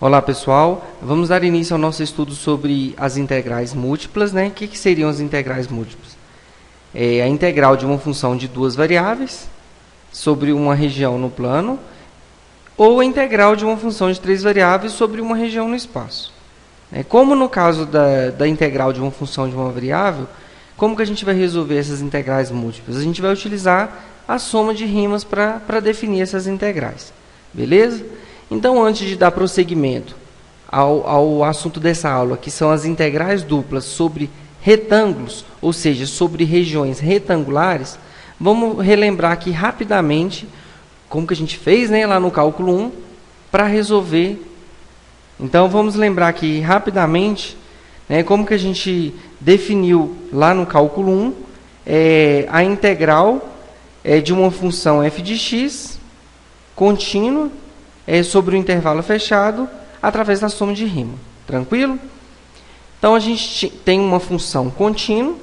Olá pessoal, vamos dar início ao nosso estudo sobre as integrais múltiplas, né? O que seriam as integrais múltiplas? É a integral de uma função de duas variáveis sobre uma região no plano, ou a integral de uma função de três variáveis sobre uma região no espaço. Como no caso da integral de uma função de uma variável, como que a gente vai resolver essas integrais múltiplas? A gente vai utilizar a soma de rimas para definir essas integrais, beleza? Então, antes de dar prosseguimento ao assunto dessa aula, que são as integrais duplas sobre retângulos, ou seja, sobre regiões retangulares, vamos relembrar aqui rapidamente como que a gente fez, né, lá no cálculo 1 para resolver. Então, vamos lembrar aqui rapidamente, né, como que a gente definiu lá no cálculo 1 a integral de uma função f de x contínua sobre o intervalo fechado através da soma de rima. Tranquilo? Então, a gente tem uma função contínua.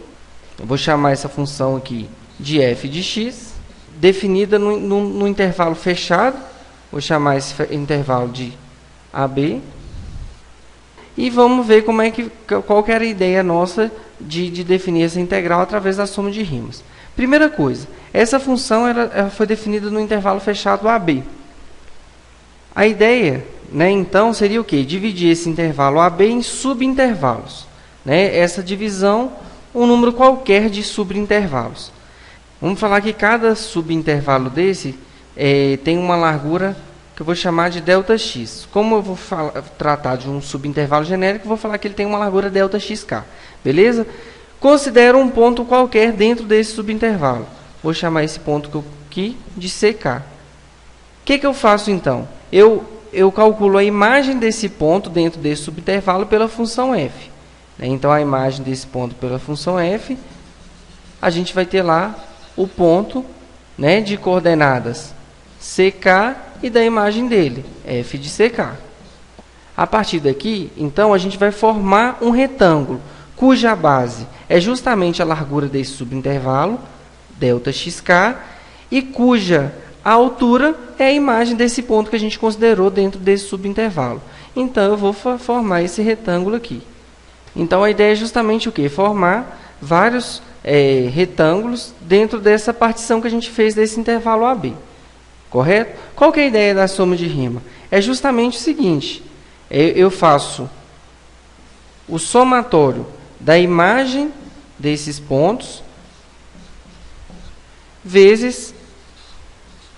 Eu vou chamar essa função aqui de f de x, definida no intervalo fechado. Vou chamar esse intervalo de AB. E vamos ver qual que era a ideia nossa de definir essa integral através da soma de rimas. Primeira coisa, essa função ela foi definida no intervalo fechado AB. A ideia, né, então, seria o quê? Dividir esse intervalo AB em subintervalos. Né? Essa divisão, um número qualquer de subintervalos. Vamos falar que cada subintervalo desse tem uma largura que eu vou chamar de ΔX. Como eu vou tratar de um subintervalo genérico, eu vou falar que ele tem uma largura ΔXK. Beleza? Considero um ponto qualquer dentro desse subintervalo. Vou chamar esse ponto aqui de CK. O que eu faço então? Eu calculo a imagem desse ponto dentro desse subintervalo pela função f. Então, a imagem desse ponto pela função f, a gente vai ter lá o ponto, né, de coordenadas CK e da imagem dele, f de CK. A partir daqui, então, a gente vai formar um retângulo, cuja base é justamente a largura desse subintervalo, ΔXK, e cuja a altura é a imagem desse ponto que a gente considerou dentro desse subintervalo. Então, eu vou formar esse retângulo aqui. Então, a ideia é justamente o quê? Formar vários retângulos dentro dessa partição que a gente fez desse intervalo AB. Correto? Qual que é a ideia da soma de rima? É justamente o seguinte. Eu faço o somatório da imagem desses pontos vezes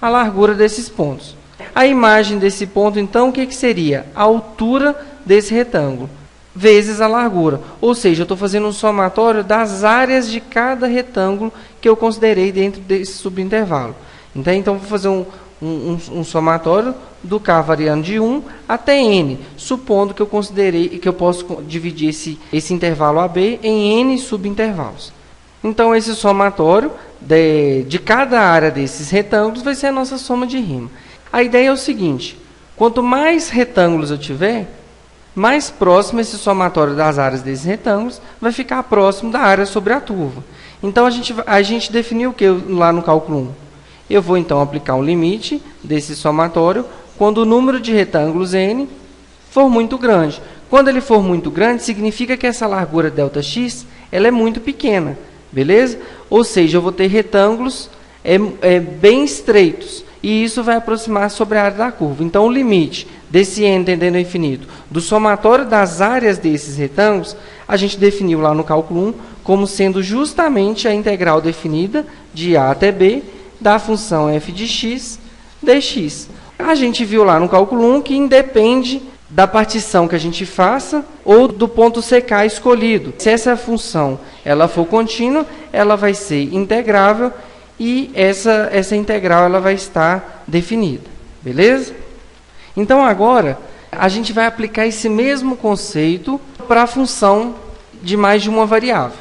a largura desses pontos. A imagem desse ponto, então, o que seria? A altura desse retângulo, vezes a largura. Ou seja, eu estou fazendo um somatório das áreas de cada retângulo que eu considerei dentro desse subintervalo. Então vou fazer um somatório do K variando de 1 até N, supondo que eu considerei que eu posso dividir esse intervalo AB em N subintervalos. Então, esse somatório de cada área desses retângulos vai ser a nossa soma de rima. A ideia é o seguinte: quanto mais retângulos eu tiver, mais próximo esse somatório das áreas desses retângulos vai ficar próximo da área sobre a turva. Então, a gente definiu o que lá no cálculo 1? Eu vou, então, aplicar um limite desse somatório quando o número de retângulos N for muito grande. Quando ele for muito grande, significa que essa largura ΔX ela é muito pequena. Beleza? Ou seja, eu vou ter retângulos bem estreitos. E isso vai aproximar sobre a área da curva. Então, o limite desse n tendendo ao infinito do somatório das áreas desses retângulos, a gente definiu lá no cálculo 1 como sendo justamente a integral definida de a até b da função f de x dx. A gente viu lá no cálculo 1 que independe da partição que a gente faça ou do ponto CK escolhido. Se essa função ela for contínua, ela vai ser integrável e essa integral ela vai estar definida. Beleza? Então, agora, a gente vai aplicar esse mesmo conceito para a função de mais de uma variável.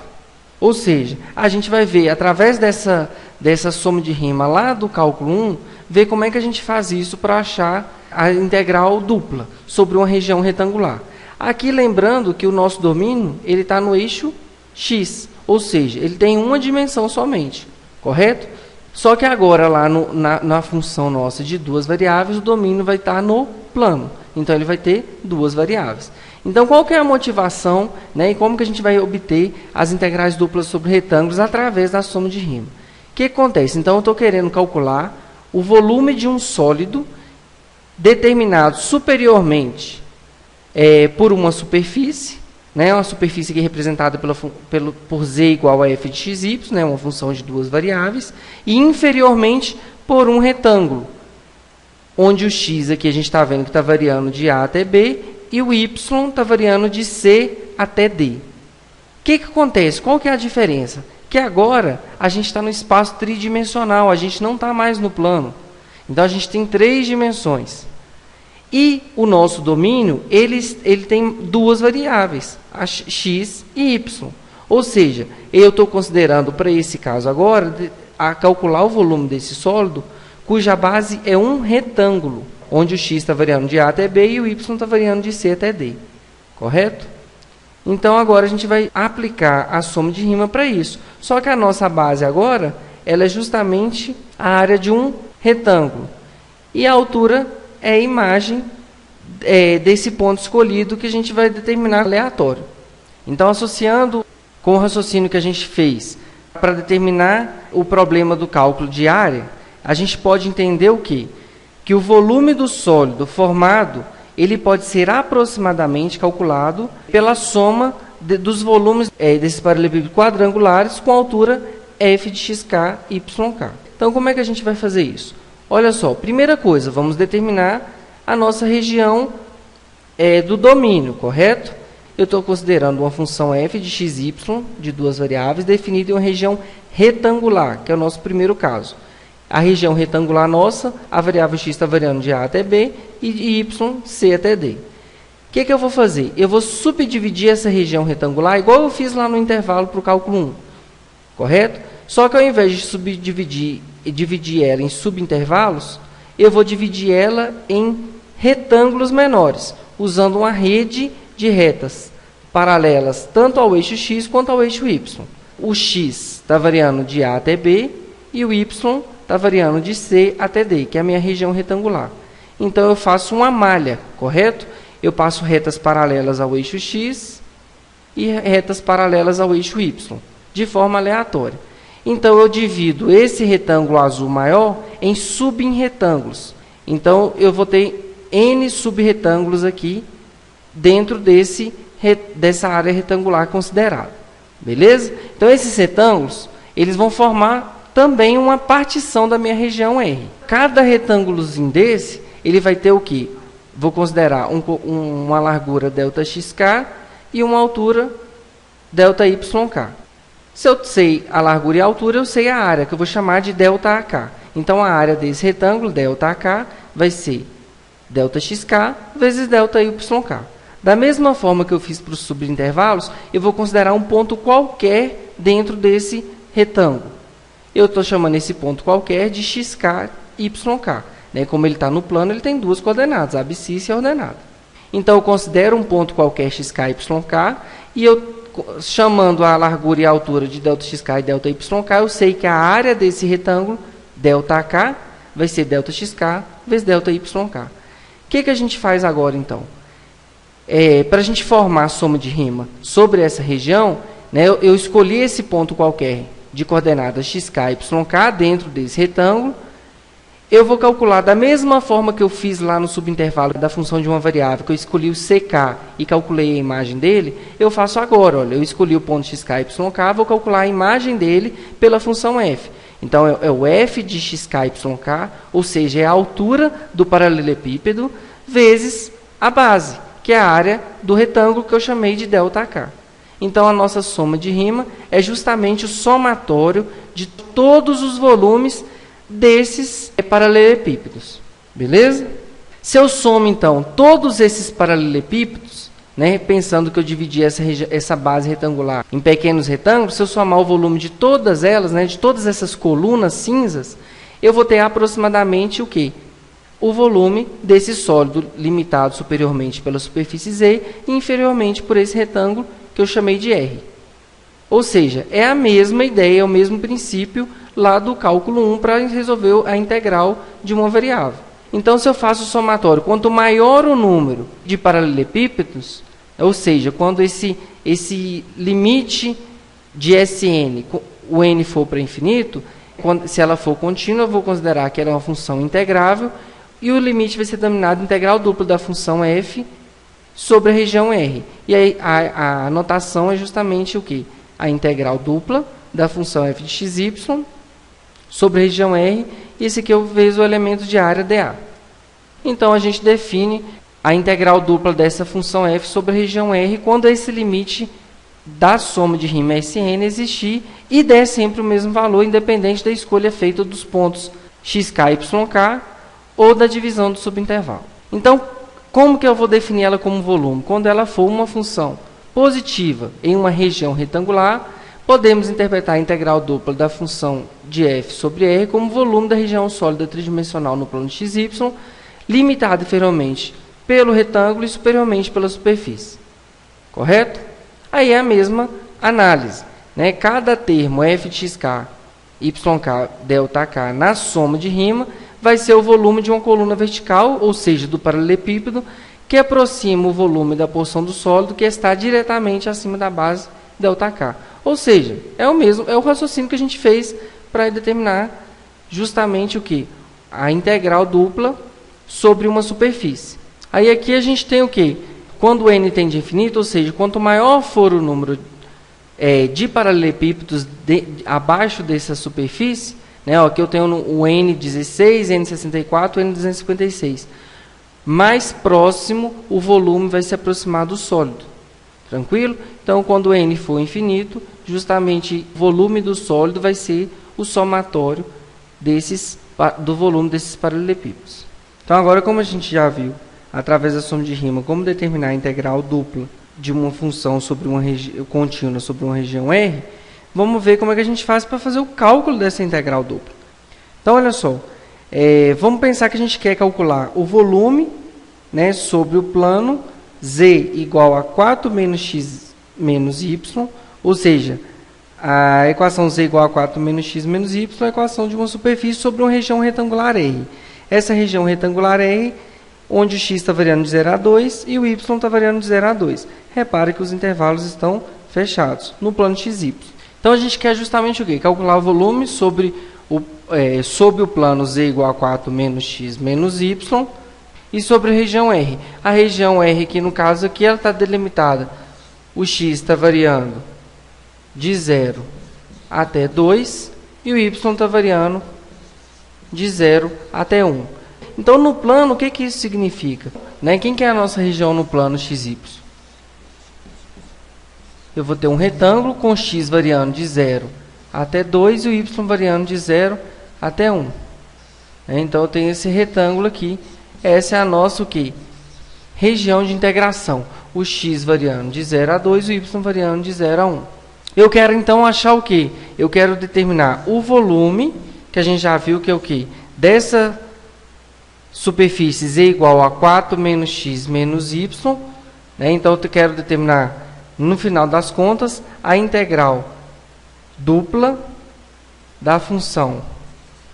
Ou seja, a gente vai ver, através dessa soma de rima lá do cálculo 1, ver como é que a gente faz isso para achar a integral dupla sobre uma região retangular. Aqui, lembrando que o nosso domínio ele está no eixo x, ou seja, ele tem uma dimensão somente, correto? Só que agora, lá na função nossa de duas variáveis, o domínio vai estar no plano. então ele vai ter duas variáveis. Então, qual que é a motivação, né, e como que a gente vai obter as integrais duplas sobre retângulos através da soma de rima? O que acontece? Então, eu estou querendo calcular o volume de um sólido determinado superiormente por uma superfície, né, uma superfície aqui representada por z igual a f de xy, né, uma função de duas variáveis, e inferiormente por um retângulo, onde o x aqui a gente está vendo que está variando de A até B, e o y está variando de C até D. O que acontece? Qual que é a diferença? Que agora a gente está no espaço tridimensional, a gente não está mais no plano. Então, a gente tem 3 dimensões. E o nosso domínio, ele tem duas variáveis, a x e y. Ou seja, eu estou considerando, para esse caso agora, a calcular o volume desse sólido, cuja base é um retângulo, onde o x está variando de A até B e o y está variando de C até D. Correto? Então, agora a gente vai aplicar a soma de rima para isso. Só que a nossa base agora, ela é justamente a área de um retângulo. E a altura é a imagem desse ponto escolhido que a gente vai determinar aleatório. Então, associando com o raciocínio que a gente fez para determinar o problema do cálculo de área, a gente pode entender o quê? Que o volume do sólido formado, ele pode ser aproximadamente calculado pela soma dos volumes desses paralelepípedos quadrangulares com a altura f de xk, yk. Então, como é que a gente vai fazer isso? Olha só, primeira coisa, vamos determinar a nossa região do domínio, correto? Eu estou considerando uma função f de xy, de duas variáveis, definida em uma região retangular, que é o nosso primeiro caso. A região retangular nossa, a variável x está variando de A até B e y, C até D. O que eu vou fazer? Eu vou subdividir essa região retangular, igual eu fiz lá no intervalo para o cálculo 1, correto? Só que ao invés de subdividir e dividir ela em subintervalos, eu vou dividir ela em retângulos menores, usando uma rede de retas paralelas tanto ao eixo x quanto ao eixo y. O x está variando de A até B e o y está variando de C até D, que é a minha região retangular. Então, eu faço uma malha, correto? Eu passo retas paralelas ao eixo x e retas paralelas ao eixo y, de forma aleatória. Então, eu divido esse retângulo azul maior em subretângulos. Então, eu vou ter N subretângulos aqui dentro dessa área retangular considerada. Beleza? Então, esses retângulos, eles vão formar também uma partição da minha região R. Cada retângulozinho desse, ele vai ter o quê? Vou considerar uma largura ΔXK e uma altura ΔYK. Se eu sei a largura e a altura, eu sei a área, que eu vou chamar de ΔAK. Então, a área desse retângulo, ΔAK, vai ser ΔXK vezes ΔYK. Da mesma forma que eu fiz para os subintervalos, eu vou considerar um ponto qualquer dentro desse retângulo. Eu estou chamando esse ponto qualquer de xk, yk. Né? Como ele está no plano, ele tem duas coordenadas, a abscissa e a ordenada. Então, eu considero um ponto qualquer xk, yk, e eu, chamando a largura e a altura de ΔXK e ΔYK, eu sei que a área desse retângulo, ΔK, vai ser ΔXK vezes ΔYK. O que a gente faz agora, então? Para a gente formar a soma de rima sobre essa região, né, eu escolhi esse ponto qualquer de coordenadas xk e yk dentro desse retângulo. Eu vou calcular da mesma forma que eu fiz lá no subintervalo da função de uma variável, que eu escolhi o ck e calculei a imagem dele, eu faço agora. Olha, eu escolhi o ponto xk e yk, vou calcular a imagem dele pela função f. Então, é o f de xk e yk, ou seja, é a altura do paralelepípedo, vezes a base, que é a área do retângulo que eu chamei de ΔK. Então, a nossa soma de rima é justamente o somatório de todos os volumes desses paralelepípedos. Beleza? Se eu somo, então, todos esses paralelepípedos, né, pensando que eu dividi essa base retangular em pequenos retângulos, se eu somar o volume de todas elas, né, de todas essas colunas cinzas, eu vou ter aproximadamente o quê? O volume desse sólido limitado superiormente pela superfície Z e inferiormente por esse retângulo que eu chamei de R. Ou seja, é a mesma ideia, é o mesmo princípio lá do cálculo 1 para resolver a integral de uma variável. Então, se eu faço o somatório, quanto maior o número de paralelepípedos, ou seja, quando esse limite de Sn, o n for para infinito, se ela for contínua, eu vou considerar que ela é uma função integrável, e o limite vai ser denominado integral dupla da função f sobre a região R. E aí a notação é justamente o quê? A integral dupla da função f de xy sobre a região R, e esse aqui eu vejo o elemento de área dA. Então, a gente define a integral dupla dessa função f sobre a região R quando esse limite da soma de rima Sn existir e der sempre o mesmo valor, independente da escolha feita dos pontos xk e yk ou da divisão do subintervalo. Então, como que eu vou definir ela como volume? Quando ela for uma função positiva em uma região retangular, podemos interpretar a integral dupla da função de f sobre R como volume da região sólida tridimensional no plano xy, limitado inferiormente pelo retângulo e superiormente pela superfície. Correto? Aí é a mesma análise, né? Cada termo f de xk, yk, ΔK na soma de rima vai ser o volume de uma coluna vertical, ou seja, do paralelepípedo, que aproxima o volume da porção do sólido que está diretamente acima da base ΔK. Ou seja, é o raciocínio que a gente fez para determinar justamente o que? A integral dupla sobre uma superfície. Aí aqui a gente tem o que? Quando n tende a infinito, ou seja, quanto maior for o número de paralelepípedos abaixo dessa superfície, né, aqui eu tenho o N16, N64, N256. Mais próximo, o volume vai se aproximar do sólido. Tranquilo? Então, quando n for infinito, justamente o volume do sólido vai ser o somatório do volume desses paralelepípedos. Então, agora, como a gente já viu, através da soma de rima, como determinar a integral dupla de uma função sobre uma contínua sobre uma região R, vamos ver como é que a gente faz para fazer o cálculo dessa integral dupla. Então, olha só, vamos pensar que a gente quer calcular o volume, né, sobre o plano z igual a 4 menos x menos y, ou seja, a equação z igual a 4 menos x menos y é a equação de uma superfície sobre uma região retangular R. Essa região retangular R, onde o x está variando de 0 a 2 e o y está variando de 0 a 2. Repare que os intervalos estão fechados no plano xy. Então, a gente quer justamente o quê? Calcular o volume sobre o plano z igual a 4 menos x menos y e sobre a região R. A região R, que no caso aqui, ela está delimitada. O x está variando de 0 até 2 e o y está variando de 0 até 1. Então, no plano, o que isso significa? Né? Quem que é a nossa região no plano xy? Eu vou ter um retângulo com x variando de 0 até 2 e o y variando de 0 até 1. Então, eu tenho esse retângulo aqui. Essa é a nossa o quê? Região de integração. O x variando de 0 a 2 e o y variando de 0 a 1. Eu quero, então, achar o quê? Eu quero determinar o volume, que a gente já viu que é o quê? Dessa superfície z igual a 4 menos x menos y. Né? Então, eu quero determinar, no final das contas, a integral dupla da função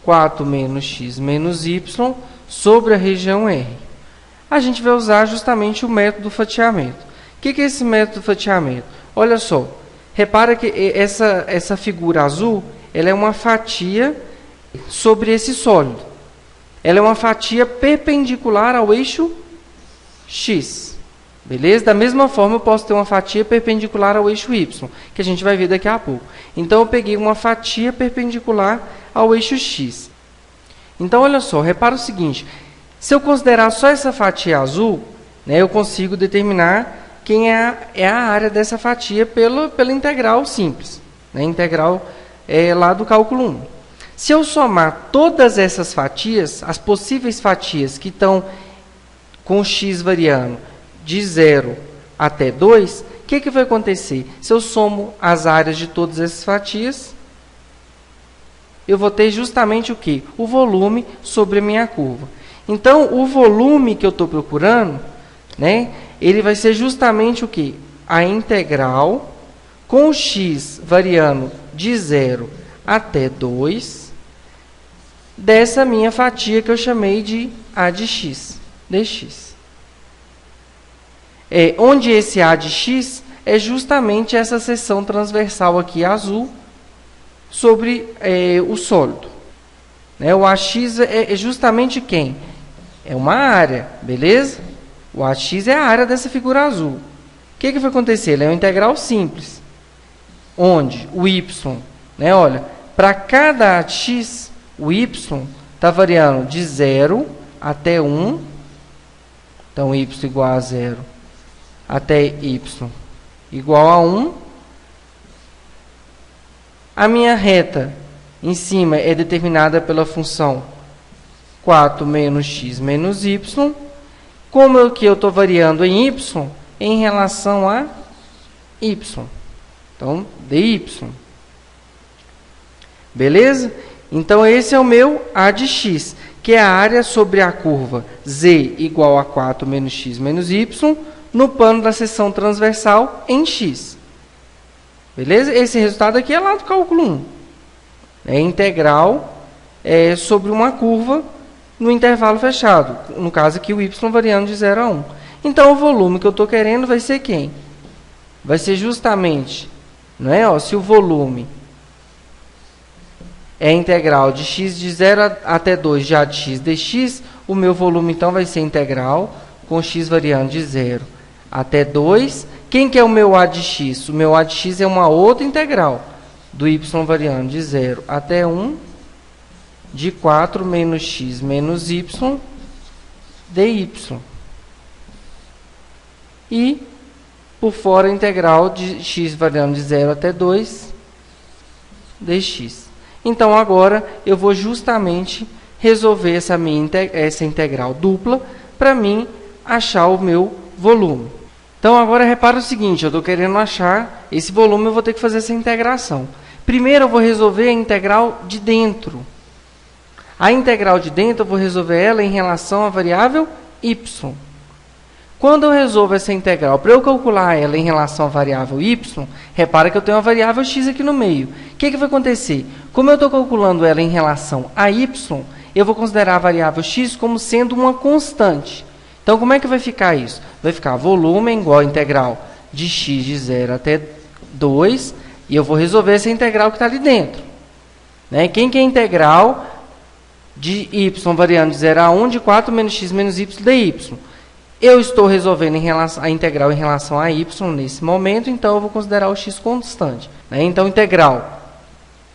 4 menos x menos y sobre a região R. A gente vai usar justamente o método fatiamento. O que é esse método fatiamento? Olha só, repara que essa figura azul, ela é uma fatia sobre esse sólido. Ela é uma fatia perpendicular ao eixo X. Beleza? Da mesma forma, eu posso ter uma fatia perpendicular ao eixo Y, que a gente vai ver daqui a pouco. Então, eu peguei uma fatia perpendicular ao eixo X. Então, olha só, repara o seguinte. Se eu considerar só essa fatia azul, né, eu consigo determinar quem é a área dessa fatia pela integral simples. Né, integral lá do cálculo 1. Se eu somar todas essas fatias, as possíveis fatias que estão com x variando de 0 até 2, o que vai acontecer? Se eu somo as áreas de todas essas fatias, eu vou ter justamente o quê? O volume sobre a minha curva. Então, o volume que eu estou procurando, né, ele vai ser justamente o quê? A integral com o x variando de 0 até 2 dessa minha fatia que eu chamei de A de x, dx. Onde esse A de x é justamente essa seção transversal aqui azul sobre o sólido. O AX é justamente quem? É uma área, beleza? O AX é a área dessa figura azul. O que vai acontecer? Ele é uma integral simples, onde o y, olha, para cada AX, o y está variando de 0 até 1. Então, y igual a 0 até y igual a 1. A minha reta em cima é determinada pela função 4 menos x menos y. Como eu estou variando em y em relação a y. Então, dy. Beleza? Então, esse é o meu A de x, que é a área sobre a curva z igual a 4 menos x menos y, no plano da seção transversal em x. Beleza? Esse resultado aqui é lá do cálculo 1. É integral sobre uma curva no intervalo fechado. No caso aqui, o y variando de 0 a 1. Então, o volume que eu estou querendo vai ser quem? Vai ser justamente, se o volume é integral de x de 0 até 2 de A de x dx, o meu volume, então, vai ser integral com x variando de 0 até 2. Quem que é o meu A de x? O meu A de x é uma outra integral do y variando de 0 até 1 de 4 menos x menos y dy. E, por fora, a integral de x variando de 0 até 2 dx. Então, agora, eu vou justamente resolver essa integral dupla para mim achar o meu volume. Então, agora, repara o seguinte, eu estou querendo achar esse volume, eu vou ter que fazer essa integração. Primeiro, eu vou resolver a integral de dentro. A integral de dentro, eu vou resolver ela em relação à variável y. Quando eu resolvo essa integral, para eu calcular ela em relação à variável y, repara que eu tenho uma variável x aqui no meio. O que vai acontecer? Como eu estou calculando ela em relação a y, eu vou considerar a variável x como sendo uma constante. Então, como é que vai ficar isso? Vai ficar volume igual a integral de x de 0 até 2, e eu vou resolver essa integral que está ali dentro. Quem que é a integral de y variando de 0 a 1 de 4 menos x menos y dy? Eu estou resolvendo a integral em relação a y nesse momento, então eu vou considerar o x constante. Então, integral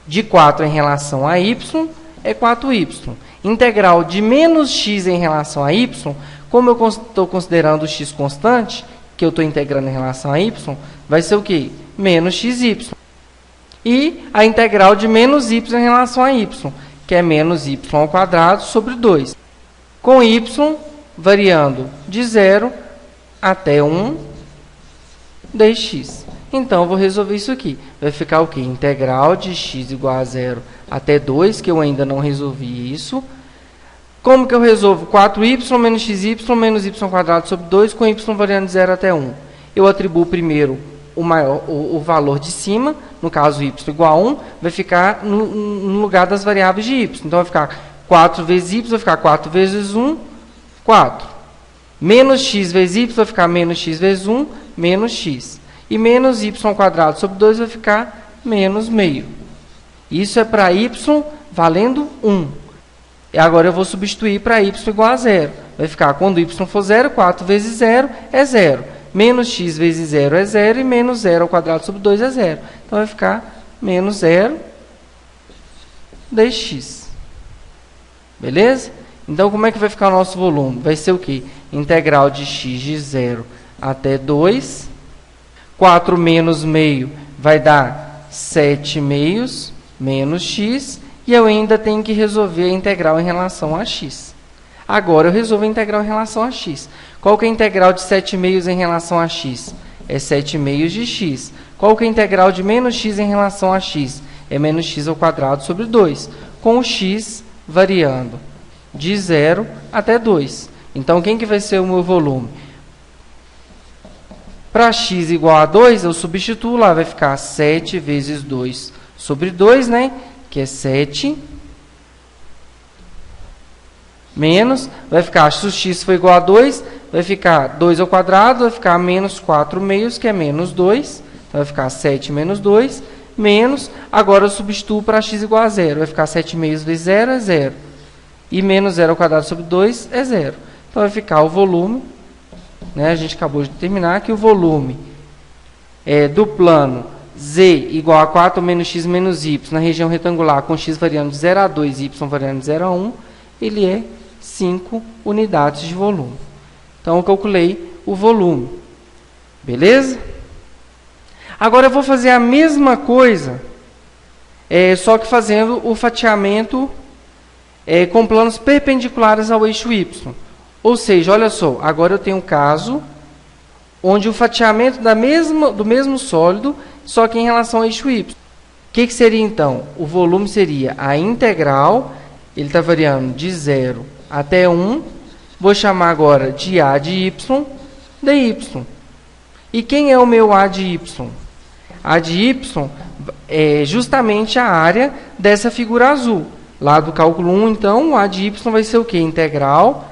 de 4 em relação a y é 4y. Integral de menos x em relação a y, como eu estou considerando o x constante, que eu estou integrando em relação a y, vai ser o quê? Menos xy. E a integral de menos y em relação a y, que é menos y ao quadrado sobre 2. Com y variando de 0 até 1 dx. Então, eu vou resolver isso aqui. Vai ficar o quê? Integral de x igual a 0 até 2, que eu ainda não resolvi isso. Como que eu resolvo? 4y menos xy menos y ao quadrado sobre 2 com y variando de 0 até 1. Eu atribuo primeiro o valor de cima, no caso y igual a 1, vai ficar no lugar das variáveis de y. Então, vai ficar 4 vezes y, vai ficar 4 vezes 1, 4. Menos x vezes y vai ficar menos x vezes 1, menos x. E menos y ao quadrado sobre 2 vai ficar menos meio. Isso é para y valendo 1. E agora eu vou substituir para y igual a 0. Vai ficar, quando y for 0, 4 vezes 0 é 0. Menos x vezes 0 é 0 e menos 0 ao quadrado sobre 2 é 0. Então, vai ficar menos 0 dx. Beleza? Então, como é que vai ficar o nosso volume? Vai ser o quê? Integral de x de 0 até 2. 4 menos meio vai dar 7 meios menos x. E eu ainda tenho que resolver a integral em relação a x. Agora, eu resolvo a integral em relação a x. Qual que é a integral de 7 meios em relação a x? É 7 meios de x. Qual que é a integral de menos x em relação a x? É menos x ao quadrado sobre 2. Com o x variando de 0 até 2. Então, quem que vai ser o meu volume? Para x igual a 2, eu substituo lá. Vai ficar 7 vezes 2 sobre 2, que é 7 Menos, vai ficar, se o x for igual a 2, vai ficar 2 ao quadrado, vai ficar menos 4 meios, que é menos 2. Então, vai ficar 7 menos 2, menos, agora eu substituo para x igual a 0. Vai ficar 7 meios vezes 0 é 0. E menos 0 ao quadrado sobre 2 é 0. Então, vai ficar o volume, né? A gente acabou de determinar que o volume do plano z igual a 4 menos x menos y, na região retangular, com x variando de 0 a 2 e y variando de 0 a 1, ele é 5 unidades de volume. Então, eu calculei o volume. Beleza? Agora, eu vou fazer a mesma coisa, só que fazendo o fatiamento com planos perpendiculares ao eixo y. Ou seja, olha só, agora eu tenho um caso onde o fatiamento do mesmo sólido, só que em relação ao eixo y. O que seria, então? O volume seria a integral, ele está variando de 0 até 1. Vou chamar agora de A de y, dy. E quem é o meu A de y? A de y é justamente a área dessa figura azul. Lá do cálculo 1, então, o A de y vai ser o quê? Integral.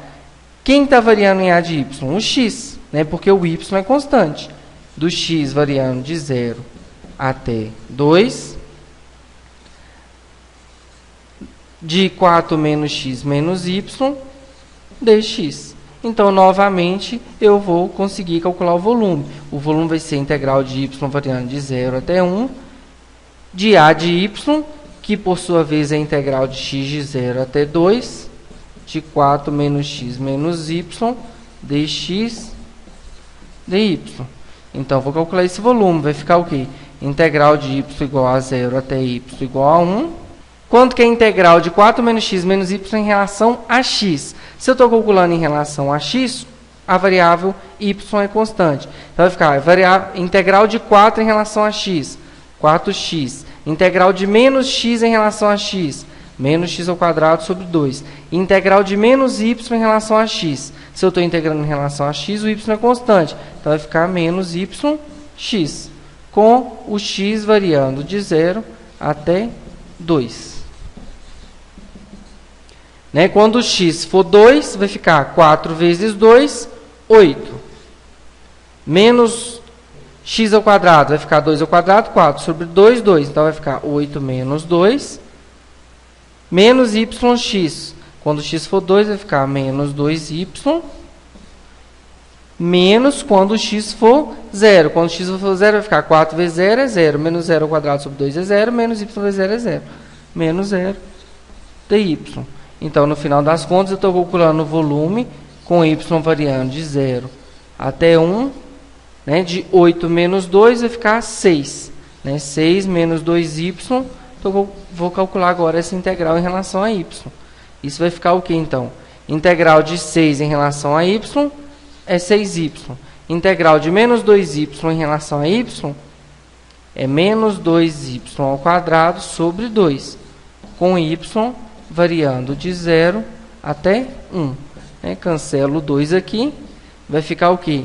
Quem está variando em A de y? O x, né? Porque o y é constante. Do x variando de 0 até 2. De 4 menos x menos y, dx. Então, novamente, eu vou conseguir calcular o volume. O volume vai ser integral de y variando de 0 até 1, de A de y, que por sua vez é integral de x de 0 até 2, de 4 menos x menos y, dx, dy. Então, vou calcular esse volume. Vai ficar o quê? Integral de y igual a 0 até y igual a 1. Quanto que é a integral de 4 menos x menos y em relação a x? Se eu estou calculando em relação a x, a variável y é constante. Então, vai ficar integral de 4 em relação a x, 4x. Integral de menos x em relação a x, menos x ao quadrado sobre 2. Integral de menos y em relação a x. Se eu estou integrando em relação a x, o y é constante. Então, vai ficar menos yx, com o x variando de 0 até 2. Né? Quando o x for 2, vai ficar 4 vezes 2, 8. Menos x ao quadrado, vai ficar 2 ao quadrado, 4 sobre 2, 2. Então, vai ficar 8 menos 2. Menos yx. Quando x for 2, vai ficar menos 2y. Menos quando o x for 0. Quando x for 0, vai ficar 4 vezes 0 é 0. Menos 0 ao quadrado sobre 2 é 0. Menos y vezes 0 é 0. Menos 0 dy. Então, no final das contas, eu estou calculando o volume com y variando de 0 até 1. Né? De 8 menos 2 vai ficar 6. Né? 6 menos 2y. Então, vou calcular agora essa integral em relação a y. Isso vai ficar o quê, então? Integral de 6 em relação a y é 6y. Integral de menos 2y em relação a y é menos 2y ao quadrado sobre 2. Com y variando de 0 até 1. Né? Cancelo 2 aqui. Vai ficar o quê?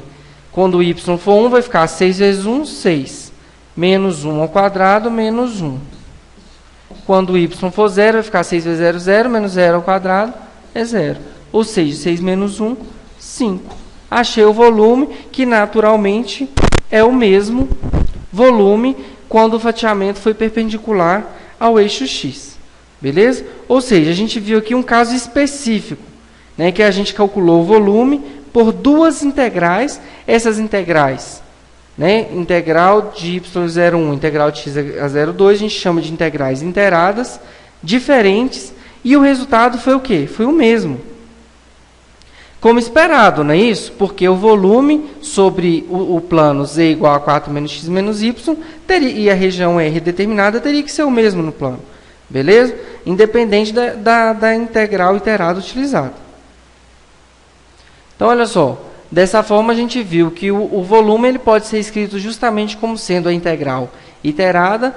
Quando o y for 1, vai ficar 6 vezes 1, 6. Menos 1 ao quadrado, menos 1. Quando o y for 0, vai ficar 6 vezes 0, 0. Menos 0 ao quadrado é 0. Ou seja, 6 menos 1, 5. Achei o volume, que naturalmente é o mesmo volume quando o fatiamento foi perpendicular ao eixo x. Beleza? Ou seja, a gente viu aqui um caso específico, né, que a gente calculou o volume por duas integrais. Essas integrais, né, integral de y01, integral de x a 0,2, a gente chama de integrais inteiradas, diferentes, e o resultado foi o quê? Foi o mesmo. Como esperado, não é isso? Porque o volume sobre o plano z igual a 4 menos x menos y e a região R determinada teria que ser o mesmo no plano. Beleza? Independente da integral iterada utilizada. Então, olha só. Dessa forma, a gente viu que o volume ele pode ser escrito justamente como sendo a integral iterada.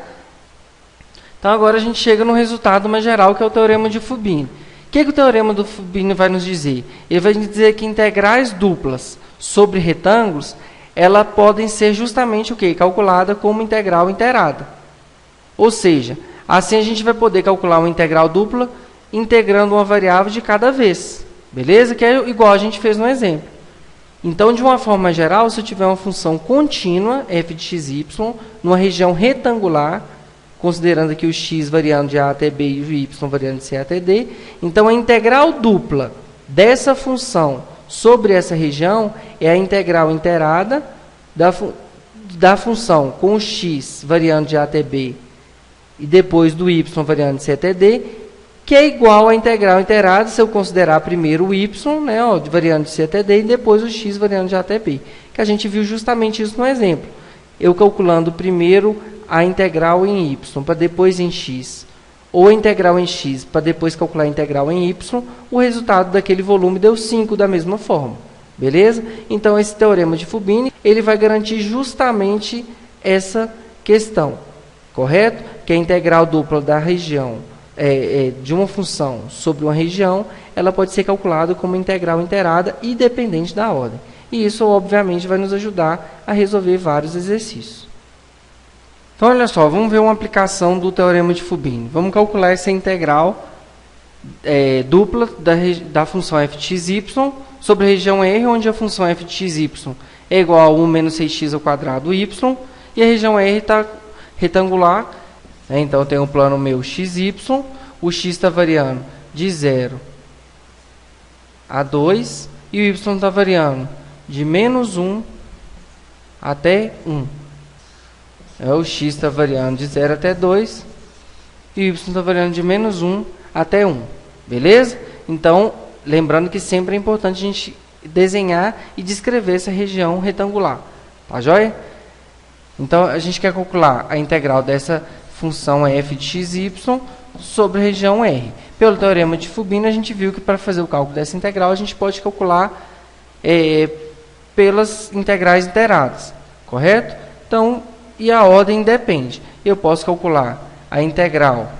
Então, agora a gente chega no resultado mais geral, que é o teorema de Fubini. O que o teorema do Fubini vai nos dizer? Ele vai nos dizer que integrais duplas sobre retângulos, elas podem ser justamente o quê? Calculada como integral inteirada. Ou seja, assim a gente vai poder calcular uma integral dupla integrando uma variável de cada vez. Beleza? Que é igual a gente fez no exemplo. Então, de uma forma geral, se eu tiver uma função contínua, f de x, y, numa região retangular, considerando aqui o x variando de a até b e o y variando de c até d, então a integral dupla dessa função sobre essa região é a integral inteirada da função com o x variando de a até b e depois do y variando de c até d, que é igual à integral inteirada, se eu considerar primeiro o y, né, variando de c até d, e depois o x variando de a até b. Que a gente viu justamente isso no exemplo. Eu calculando primeiro a integral em y, para depois em x, ou a integral em x, para depois calcular a integral em y, o resultado daquele volume deu 5 da mesma forma. Beleza? Então, esse teorema de Fubini, ele vai garantir justamente essa questão. Correto? Que a integral dupla da região, de uma função sobre uma região, ela pode ser calculada como integral inteirada, independente da ordem. E isso, obviamente, vai nos ajudar a resolver vários exercícios. Então, olha só, vamos ver uma aplicação do teorema de Fubini. Vamos calcular essa integral dupla da função f de x, y sobre a região R, onde a função f de x, y é igual a 1 menos 6x ao quadrado y, e a região R está retangular. Então, eu tenho um plano meu xy, o x está variando de 0 a 2, e o y está variando de menos 1 até 1. O x está variando de 0 até 2, e o y está variando de menos 1 até 1. Beleza? Então, lembrando que sempre é importante a gente desenhar e descrever essa região retangular. Tá joia? Então, a gente quer calcular a integral dessa função f de x, y sobre a região R. Pelo teorema de Fubini, a gente viu que para fazer o cálculo dessa integral, a gente pode calcular pelas integrais inteiradas. Correto? Então, e a ordem depende. Eu posso calcular a integral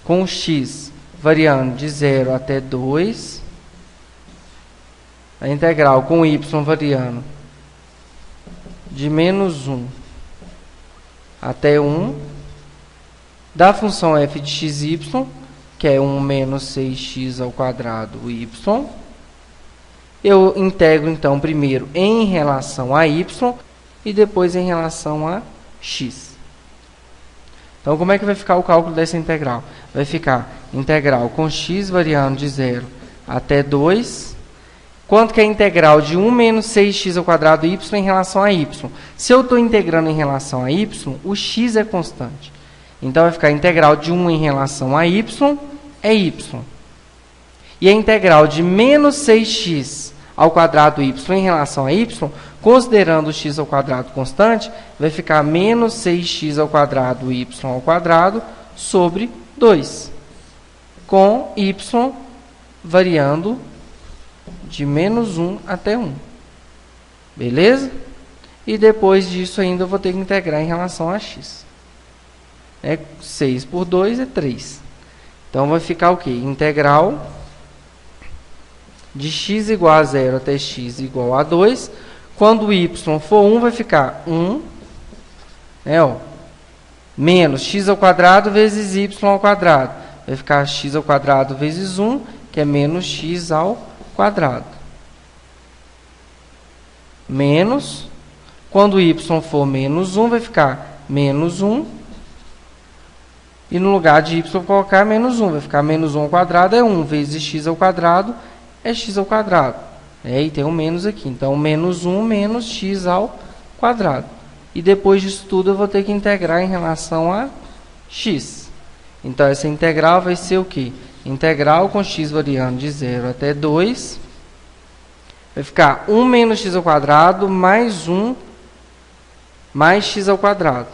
com o x variando de 0 até 2, a integral com o y variando de menos 1 até 1, da função f de x, y, que é 1 menos 6x ao quadrado y. Eu integro, então, primeiro em relação a y e depois em relação a x. Então, como é que vai ficar o cálculo dessa integral? Vai ficar integral com x variando de 0 até 2. Quanto que é a integral de 1 menos 6x ao quadrado y em relação a y? Se eu estou integrando em relação a y, o x é constante. Então, vai ficar a integral de 1 em relação a y é y. E a integral de menos 6x ao quadrado y em relação a y, considerando o x ao quadrado constante, vai ficar menos 6x ao quadrado y ao quadrado sobre 2, com y variando de menos 1 até 1. Beleza? E depois disso ainda eu vou ter que integrar em relação a x. 6 por 2 é 3. Então, vai ficar o quê? Integral de x igual a 0 até x igual a 2. Quando o y for 1, vai ficar 1, menos x ao quadrado vezes y ao quadrado. Vai ficar x ao quadrado vezes 1, que é menos x ao quadrado. Menos, quando o y for menos 1, vai ficar menos 1. E no lugar de y, vou colocar menos 1. Vai ficar menos 1 ao quadrado é 1 vezes x ao quadrado é x ao quadrado. E tem um menos aqui. Então, menos 1 menos x ao quadrado. E depois disso tudo, eu vou ter que integrar em relação a x. Então, essa integral vai ser o quê? Integral com x variando de 0 até 2. Vai ficar 1 menos x ao quadrado mais 1 mais x ao quadrado.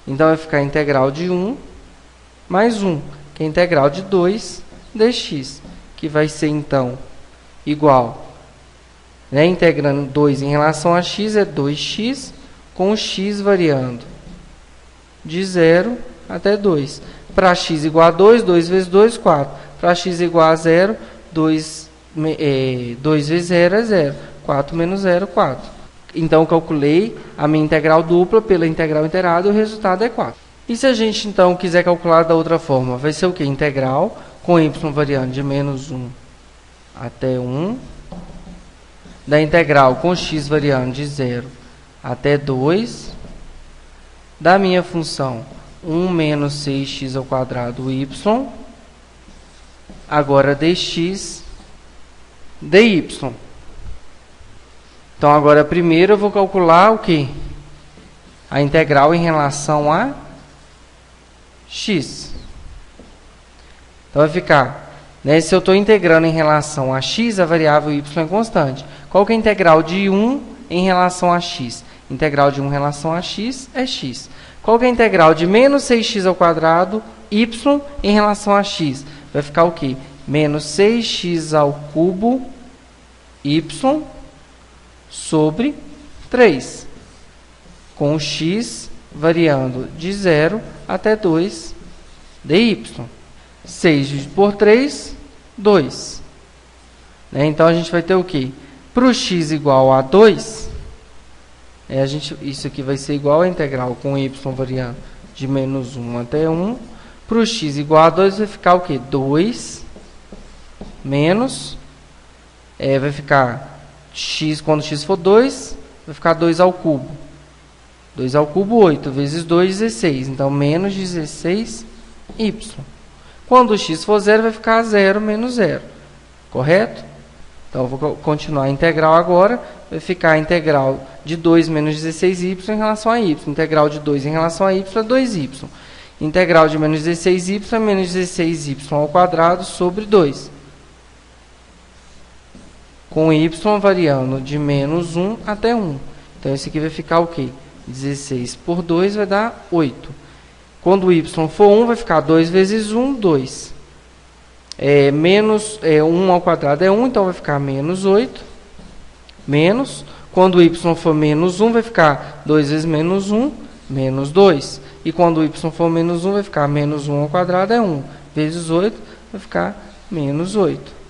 Então, vai ficar a integral de 1 mais 1, que é a integral de 2 dx, que vai ser, então, igual, integrando 2 em relação a x, é 2x, com o x variando de 0 até 2. Para x igual a 2, 2 vezes 2, 4. Para x igual a 0, 2 vezes 0 é 0. 4 menos 0, 4. Então, calculei a minha integral dupla pela integral inteirada e o resultado é 4. E se a gente, então, quiser calcular da outra forma, vai ser o quê? Integral com y variando de menos 1 até 1, da integral com x variando de 0 até 2, da minha função 1 menos 6x ao quadrado y, agora dx dy. Então, agora primeiro eu vou calcular o quê? A integral em relação a x. Então, vai ficar, né, se eu estou integrando em relação a x, a variável y é constante. Qual que é a integral de 1 em relação a x? Integral de 1 em relação a x é x. Qual que é a integral de menos 6x ao quadrado y em relação a x? Vai ficar o quê? Menos 6x ao cubo y sobre 3, com o x variando de 0 até 2 dy. 6 dividido por 3, 2. Né? Então, a gente vai ter o quê? Para o x igual a 2, isso aqui vai ser igual a integral com y variando de menos 1 até 1. Para o x igual a 2, vai ficar o quê? 2 menos, vai ficar x, quando x for 2, vai ficar 2 ao cubo. 2 ao cubo, 8, vezes 2, 16. Então, menos 16y. Quando o x for 0, vai ficar 0 menos 0. Correto? Então, eu vou continuar a integral agora. Vai ficar a integral de 2 menos 16y em relação a y. Integral de 2 em relação a y é 2y. Integral de menos 16y é menos 16y ao quadrado sobre 2. Com y variando de menos 1 até 1. Então, esse aqui vai ficar o quê? 16 por 2 vai dar 8. Quando y for 1, vai ficar 2 vezes 1, 2. Menos 1 ao quadrado é 1, então vai ficar menos 8. Menos, quando y for menos 1, vai ficar 2 vezes menos 1, menos 2. E quando y for menos 1, vai ficar menos 1 ao quadrado é 1. Vezes 8, vai ficar menos 8.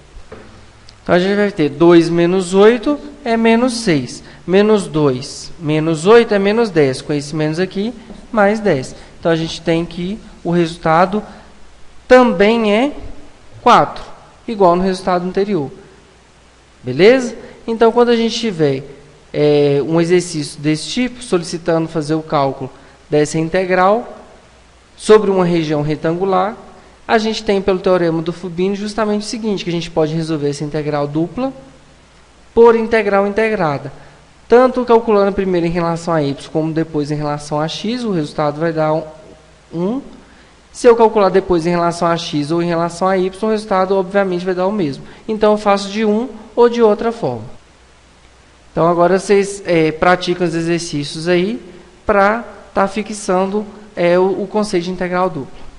Então, a gente vai ter 2 menos 8 é menos 6. Menos 2 menos 8 é menos 10. Com esse menos aqui, mais 10. Então, a gente tem que o resultado também é 4. Igual no resultado anterior. Beleza? Então, quando a gente tiver um exercício desse tipo, solicitando fazer o cálculo dessa integral sobre uma região retangular, a gente tem, pelo teorema do Fubini, justamente o seguinte, que a gente pode resolver essa integral dupla por integral integrada. Tanto calculando primeiro em relação a y, como depois em relação a x, o resultado vai dar 1. Se eu calcular depois em relação a x ou em relação a y, o resultado, obviamente, vai dar o mesmo. Então, eu faço de um ou de outra forma. Então, agora vocês praticam os exercícios aí para estar fixando o conceito de integral dupla.